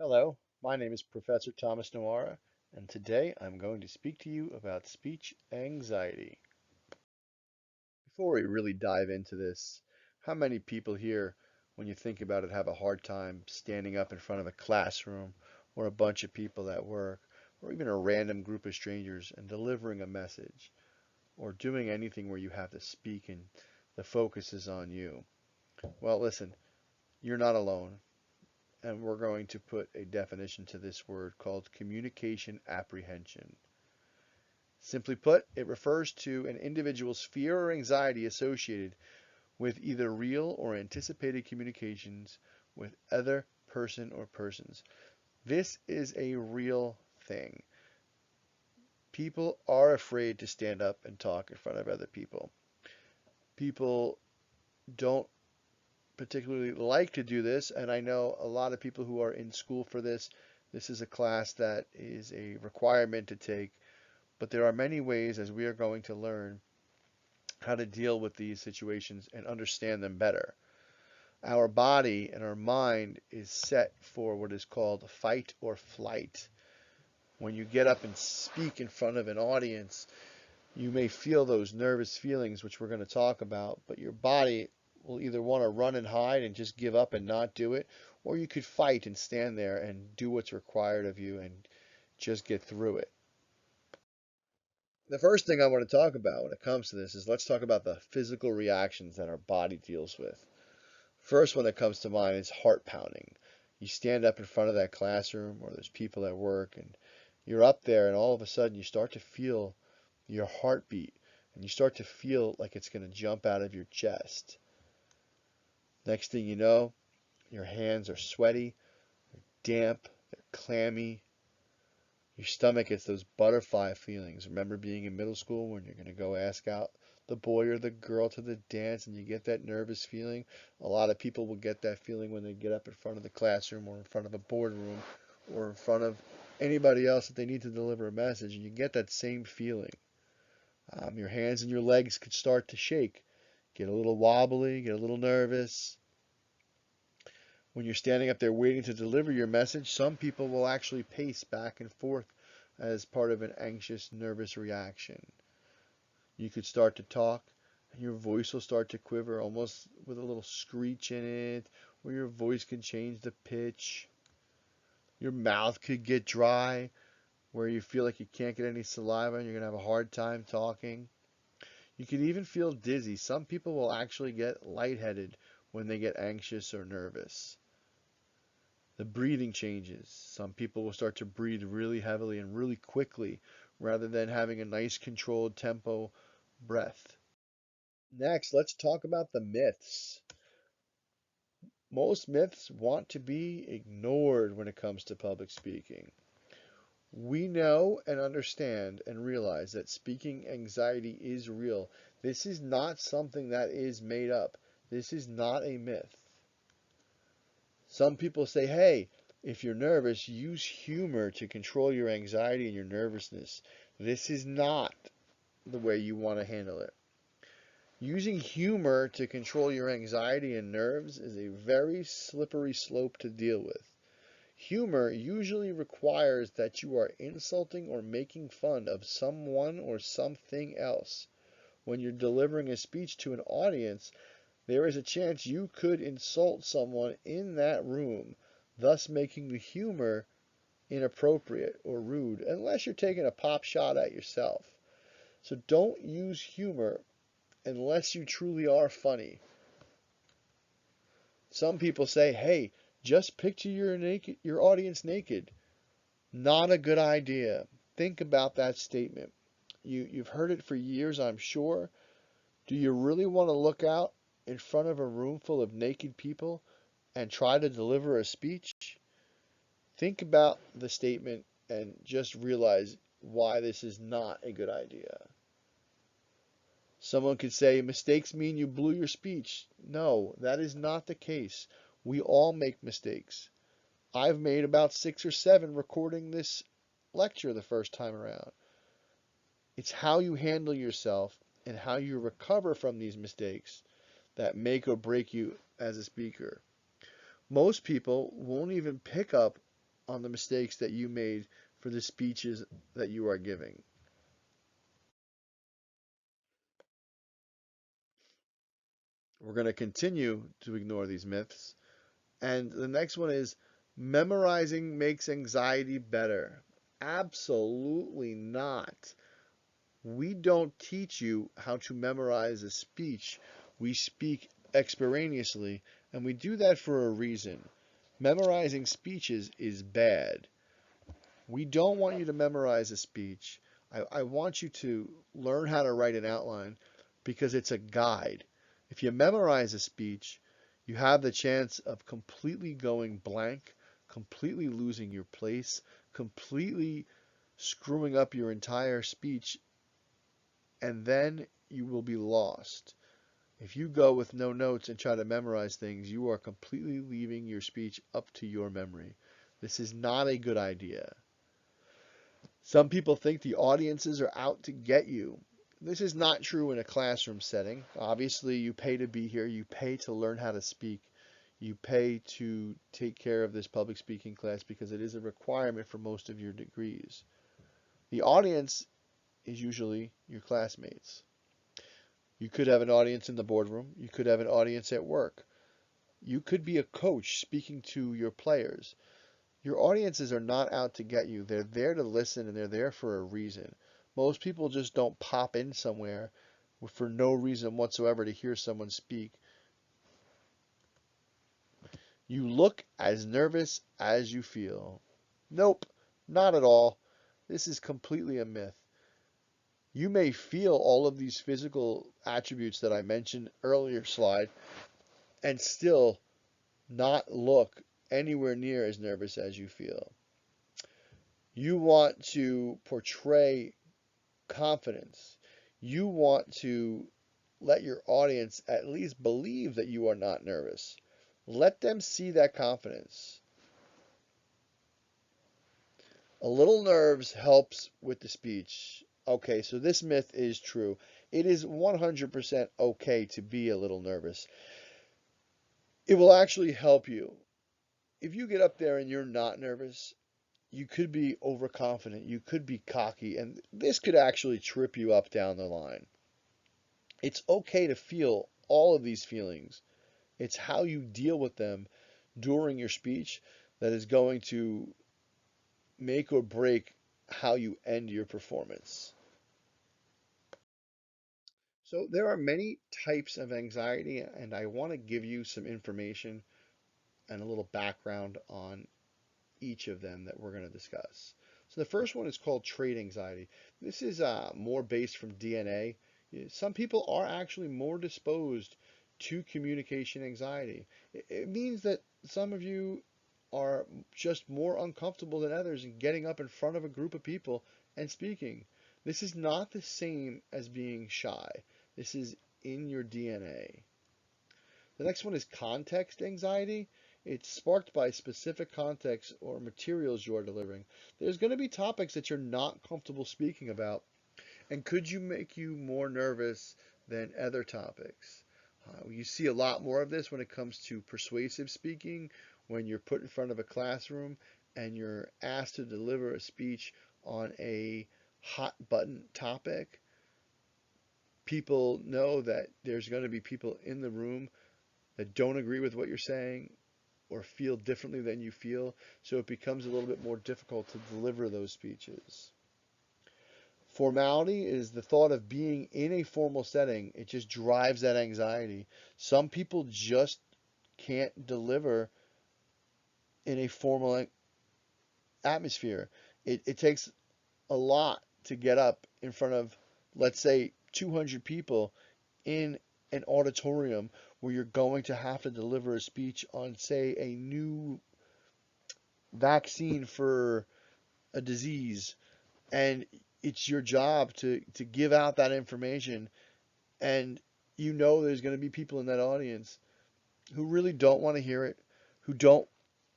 Hello, my name is Professor Thomas Noara, and today I'm going to speak to you about speech anxiety. Before we really dive into this, how many people here, when you think about it, have a hard time standing up in front of a classroom or a bunch of people at work or even a random group of strangers and delivering a message or doing anything where you have to speak and the focus is on you? Well, listen, you're not alone. And we're going to put a definition to this word called communication apprehension. Simply put, it refers to an individual's fear or anxiety associated with either real or anticipated communications with other person or persons. This is a real thing. People are afraid to stand up and talk in front of other people. People don't particularly like to do this, and I know a lot of people who are in school for this. This is a class that is a requirement to take, but there are many ways, as we are going to learn, how to deal with these situations and understand them better. Our body and our mind is set for what is called fight or flight. When you get up and speak in front of an audience, you may feel those nervous feelings, which we're going to talk about, but your body will either want to run and hide and just give up and not do it, or you could fight and stand there and do what's required of you and just get through it. The first thing I want to talk about when it comes to this is let's talk about the physical reactions that our body deals with. First one that comes to mind is heart pounding. You stand up in front of that classroom or there's people at work and you're up there and all of a sudden you start to feel your heartbeat and you start to feel like it's going to jump out of your chest. Next thing you know, your hands are sweaty, damp, they're clammy. Your stomach gets those butterfly feelings. Remember being in middle school when you're going to go ask out the boy or the girl to the dance and you get that nervous feeling? A lot of people will get that feeling when they get up in front of the classroom or in front of a boardroom or in front of anybody else that they need to deliver a message, and you get that same feeling. Your hands and your legs could start to shake, get a little wobbly, get a little nervous. When you're standing up there waiting to deliver your message, some people will actually pace back and forth as part of an anxious, nervous reaction. You could start to talk, and your voice will start to quiver almost with a little screech in it, or your voice can change the pitch. Your mouth could get dry, where you feel like you can't get any saliva and you're going to have a hard time talking. You could even feel dizzy. Some people will actually get lightheaded when they get anxious or nervous. The breathing changes. Some people will start to breathe really heavily and really quickly rather than having a nice controlled tempo breath. Next, let's talk about the myths. Most myths want to be ignored when it comes to public speaking. We know and understand and realize that speaking anxiety is real. This is not something that is made up. This is not a myth. Some people say, hey, if you're nervous, use humor to control your anxiety and your nervousness. This is not the way you want to handle it. Using humor to control your anxiety and nerves is a very slippery slope to deal with. Humor usually requires that you are insulting or making fun of someone or something else. When you're delivering a speech to an audience, there is a chance you could insult someone in that room, thus making the humor inappropriate or rude, unless you're taking a pop shot at yourself. So don't use humor unless you truly are funny. Some people say, hey, just picture your audience naked. Not a good idea. Think about that statement. You've heard it for years, I'm sure. Do you really want to look out in front of a room full of naked people and try to deliver a speech? Think about the statement and just realize why this is not a good idea. Someone could say, mistakes mean you blew your speech. No, that is not the case. We all make mistakes. I've made about 6 or 7 recording this lecture the first time around. It's how you handle yourself and how you recover from these mistakes that make or break you as a speaker. Most people won't even pick up on the mistakes that you made for the speeches that you are giving. We're going to continue to ignore these myths. And the next one is memorizing makes anxiety better. Absolutely not. We don't teach you how to memorize a speech. We speak extemporaneously, and we do that for a reason. Memorizing speeches is bad. We don't want you to memorize a speech. I want you to learn how to write an outline because it's a guide. If you memorize a speech, you have the chance of completely going blank, completely losing your place, completely screwing up your entire speech, and then you will be lost. If you go with no notes and try to memorize things, you are completely leaving your speech up to your memory. This is not a good idea. Some people think the audiences are out to get you. This is not true in a classroom setting. Obviously, you pay to be here, you pay to learn how to speak, you pay to take care of this public speaking class because it is a requirement for most of your degrees. The audience is usually your classmates. You could have an audience in the boardroom, you could have an audience at work. You could be a coach speaking to your players. Your audiences are not out to get you. They're there to listen and they're there for a reason. Most people just don't pop in somewhere for no reason whatsoever to hear someone speak. You look as nervous as you feel. Nope, not at all. This is completely a myth. You may feel all of these physical attributes that I mentioned earlier slide and still not look anywhere near as nervous as you feel. You want to portray confidence. You want to let your audience at least believe that you are not nervous. Let them see that confidence. A little nerves helps with the speech. Okay, so this myth is true. It is 100% okay to be a little nervous. It will actually help you. If you get up there and you're not nervous, you could be overconfident, you could be cocky, and this could actually trip you up down the line. It's okay to feel all of these feelings. It's how you deal with them during your speech that is going to make or break how you end your performance. So, there are many types of anxiety, and I want to give you some information and a little background on each of them that we're going to discuss. So, the first one is called trait anxiety. This is more based from DNA. Some people are actually more disposed to communication anxiety. It means that some of you are just more uncomfortable than others in getting up in front of a group of people and speaking. This is not the same as being shy. This is in your DNA. The next one is context anxiety. It's sparked by specific context or materials you're delivering. There's going to be topics that you're not comfortable speaking about, and could you make you more nervous than other topics? You see a lot more of this when it comes to persuasive speaking, when you're put in front of a classroom and you're asked to deliver a speech on a hot button topic. People know that there's going to be people in the room that don't agree with what you're saying or feel differently than you feel, so it becomes a little bit more difficult to deliver those speeches. Formality is the thought of being in a formal setting. It just drives that anxiety. Some people just can't deliver in a formal atmosphere. It takes a lot to get up in front of, let's say, 200 people in an auditorium where you're going to have to deliver a speech on, say, a new vaccine for a disease, and it's your job to give out that information, and you know there's going to be people in that audience who really don't want to hear it, who don't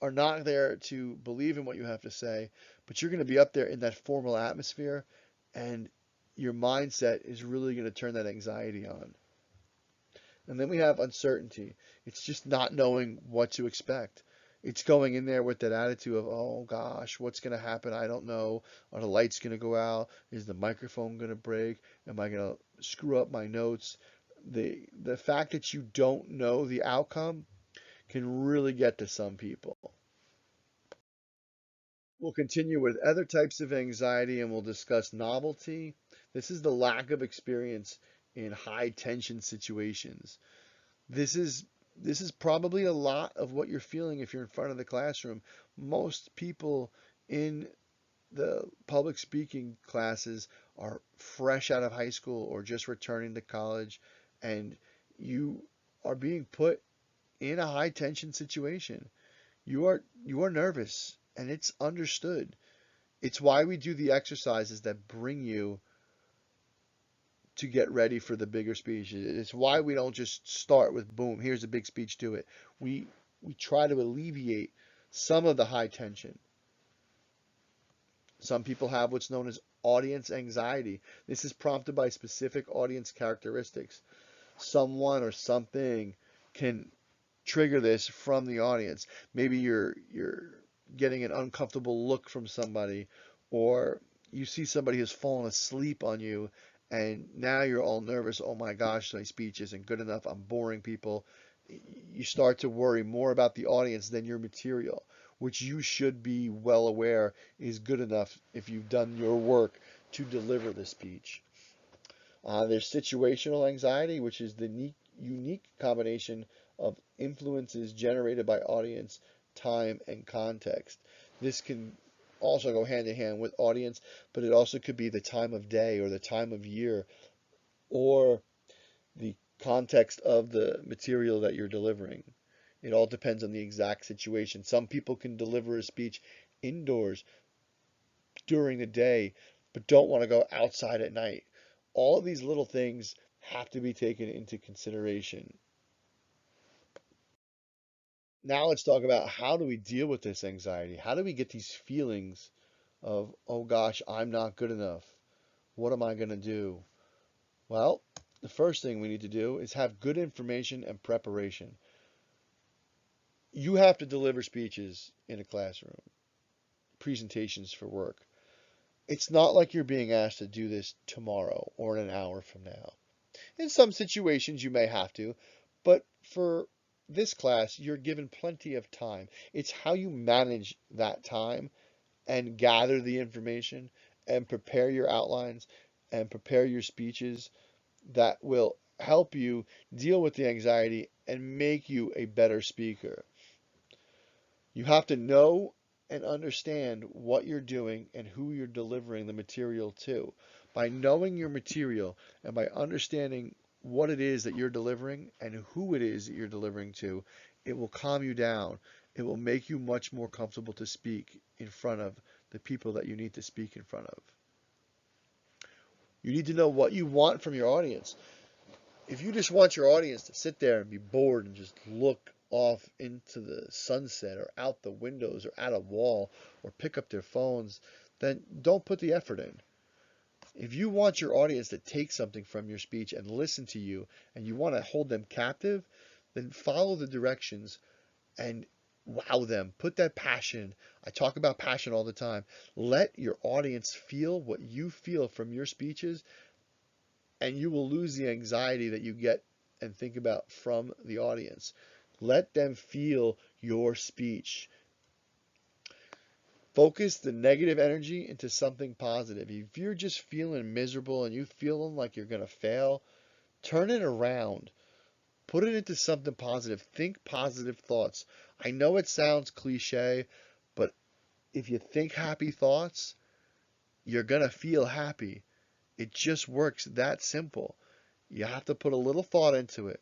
are not there to believe in what you have to say, but you're going to be up there in that formal atmosphere, and your mindset is really going to turn that anxiety on. And then we have uncertainty. It's just not knowing what to expect. It's going in there with that attitude of, oh gosh, what's going to happen? I don't know. Are the lights going to go out? Is the microphone going to break? Am I going to screw up my notes? The fact that you don't know the outcome can really get to some people. We'll continue with other types of anxiety and we'll discuss novelty. This is the lack of experience in high tension situations. This is this is probably a lot of what you're feeling if you're in front of the classroom. Most people in the public speaking classes are fresh out of high school or just returning to college, and you are being put in a high tension situation. You are nervous, and it's understood. It's why we do the exercises that bring you to get ready for the bigger speech. It's why we don't just start with boom, here's a big speech, do it. We try to alleviate some of the high tension. Some people have what's known as audience anxiety. This is prompted by specific audience characteristics. Someone or something can trigger this from the audience. Maybe you're getting an uncomfortable look from somebody, or you see somebody who's fallen asleep on you, and now you're all nervous. Oh my gosh, my speech isn't good enough. I'm boring people. You start to worry more about the audience than your material, which you should be well aware is good enough if you've done your work to deliver the speech. There's situational anxiety, which is the unique combination of influences generated by audience, time, and context. This can also go hand in hand with audience, but it also could be the time of day or the time of year or the context of the material that you're delivering. It all depends on the exact situation. Some people can deliver a speech indoors during the day, but don't want to go outside at night. All of these little things have to be taken into consideration. Now let's talk about how do we deal with this anxiety? How do we get these feelings of, oh gosh, I'm not good enough. What am I going to do? Well, the first thing we need to do is have good information and preparation. You have to deliver speeches in a classroom, presentations for work. It's not like you're being asked to do this tomorrow or in an hour from now. In some situations, you may have to, but for this class, you're given plenty of time. It's how you manage that time and gather the information and prepare your outlines and prepare your speeches that will help you deal with the anxiety and make you a better speaker. You have to know and understand what you're doing and who you're delivering the material to. By knowing your material and by understanding what it is that you're delivering and who it is that you're delivering to, it will calm you down. It will make you much more comfortable to speak in front of the people that you need to speak in front of. You need to know what you want from your audience. If you just want your audience to sit there and be bored and just look off into the sunset or out the windows or at a wall or pick up their phones, then don't put the effort in. If you want your audience to take something from your speech and listen to you and you want to hold them captive, then follow the directions and wow them. Put that passion. I talk about passion all the time. Let your audience feel what you feel from your speeches, and you will lose the anxiety that you get and think about from the audience. Let them feel your speech. Focus the negative energy into something positive. If you're just feeling miserable and you feeling like you're going to fail, turn it around. Put it into something positive. Think positive thoughts. I know it sounds cliche, but if you think happy thoughts, you're going to feel happy. It just works that simple. You have to put a little thought into it,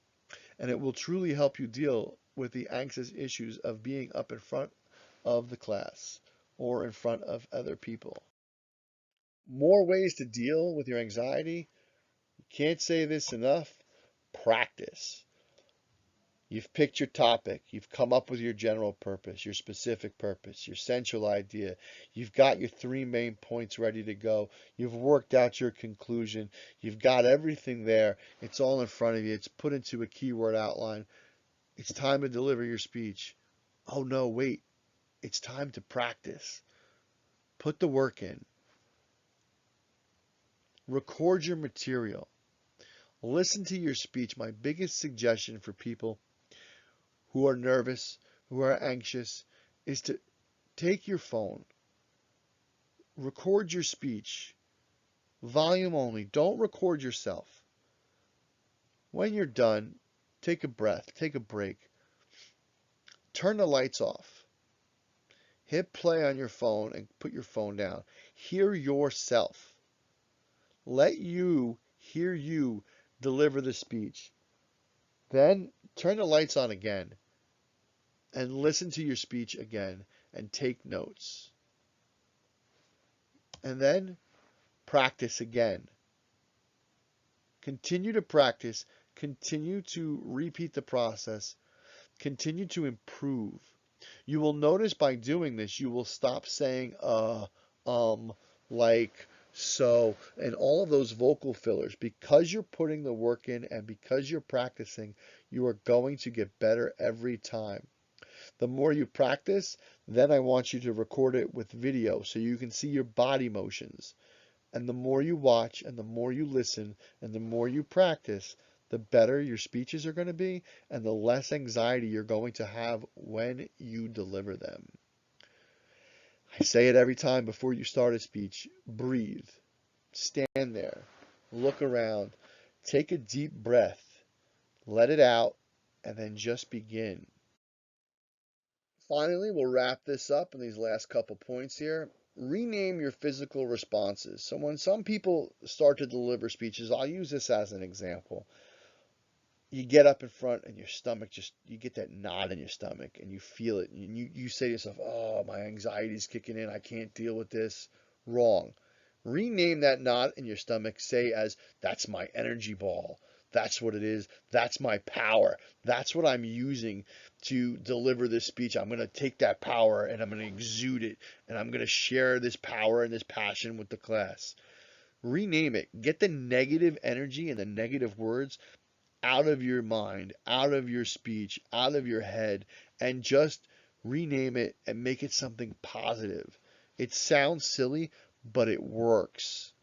and it will truly help you deal with the anxious issues of being up in front of the class or in front of other people. More ways to deal with your anxiety. Can't say this enough. Practice. You've picked your topic. You've come up with your general purpose, your specific purpose, your central idea. You've got your three main points ready to go. You've worked out your conclusion. You've got everything there. It's all in front of you. It's put into a keyword outline. It's time to deliver your speech. oh no, wait, it's time to practice. Put the work in. Record your material. Listen to your speech. My biggest suggestion for people who are nervous, who are anxious, is to take your phone, record your speech, volume only. Don't record yourself. When you're done, take a breath, take a break. Turn the lights off. Hit play on your phone and put your phone down. Hear yourself. Let you hear you deliver the speech. Then turn the lights on again and listen to your speech again and take notes. And then practice again. Continue to practice. Continue to repeat the process. Continue to improve. You will notice by doing this, you will stop saying, like, so, and all of those vocal fillers. Because you're putting the work in and because you're practicing, you are going to get better every time. The more you practice, then I want you to record it with video so you can see your body motions. And the more you watch and the more you listen and the more you practice, the better your speeches are going to be and the less anxiety you're going to have when you deliver them. I say it every time before you start a speech. Breathe. Stand there. Look around. Take a deep breath. Let it out and then just begin. Finally, we'll wrap this up in these last couple points here. Rename your physical responses. So when some people start to deliver speeches, I'll use this as an example. You get up in front and your stomach you get that knot in your stomach and you feel it. And you say to yourself, oh, my anxiety's kicking in. I can't deal with this. Wrong. Rename that knot in your stomach. Say as, that's my energy ball. That's what it is. That's my power. That's what I'm using to deliver this speech. I'm going to take that power and I'm going to exude it and I'm going to share this power and this passion with the class. Rename it. Get the negative energy and the negative words out of your mind, out of your speech, out of your head, and just rename it and make it something positive. It sounds silly, but it works.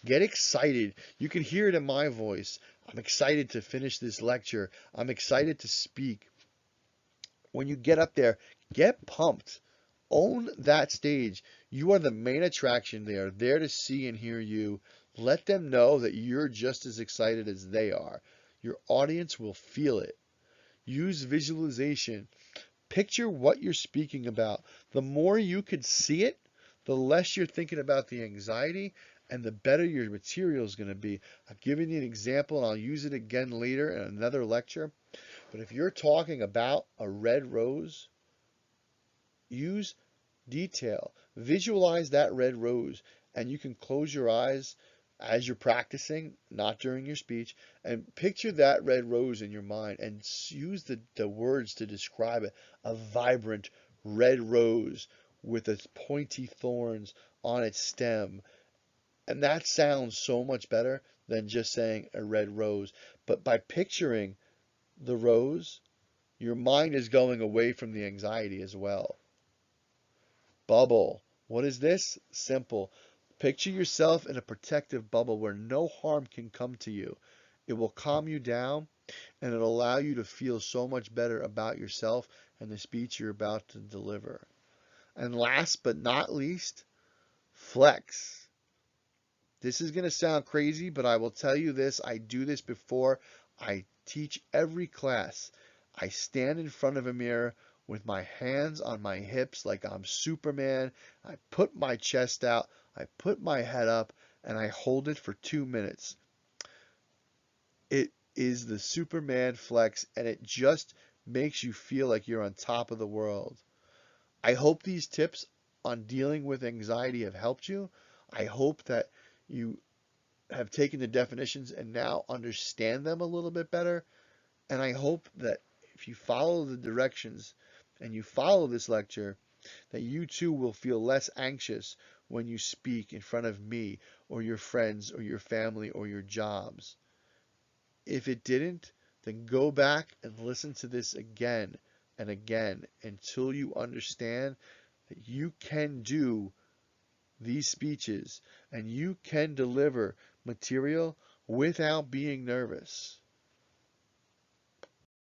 Get excited. You can hear it in my voice. I'm excited to finish this lecture. I'm excited to speak. When you get up there, get pumped. Own that stage. You are the main attraction. They are there to see and hear you. Let them know that you're just as excited as they are. Your audience will feel it. Use visualization. Picture what you're speaking about. The more you could see it, the less you're thinking about the anxiety and the better your material is going to be. I've given you an example and I'll use it again later in another lecture. But if you're talking about a red rose, use detail. Visualize that red rose and you can close your eyes as you're practicing, not during your speech, and picture that red rose in your mind and use the words to describe it. A vibrant red rose with its pointy thorns on its stem. And that sounds so much better than just saying a red rose. But by picturing the rose, your mind is going away from the anxiety as well. Bubble. What is this? Simple. Picture yourself in a protective bubble where no harm can come to you. It will calm you down and it'll allow you to feel so much better about yourself and the speech you're about to deliver. And last but not least, flex. This is going to sound crazy, but I will tell you this. I do this before I teach every class. I stand in front of a mirror with my hands on my hips like I'm Superman. I put my chest out, I put my head up, and I hold it for 2 minutes. It is the Superman flex, and it just makes you feel like you're on top of the world. I hope these tips on dealing with anxiety have helped you. I hope that you have taken the definitions and now understand them a little bit better. And I hope that if you follow the directions and you follow this lecture, that you too will feel less anxious when you speak in front of me or your friends or your family or your jobs. If it didn't, then go back and listen to this again and again until you understand that you can do these speeches and you can deliver material without being nervous.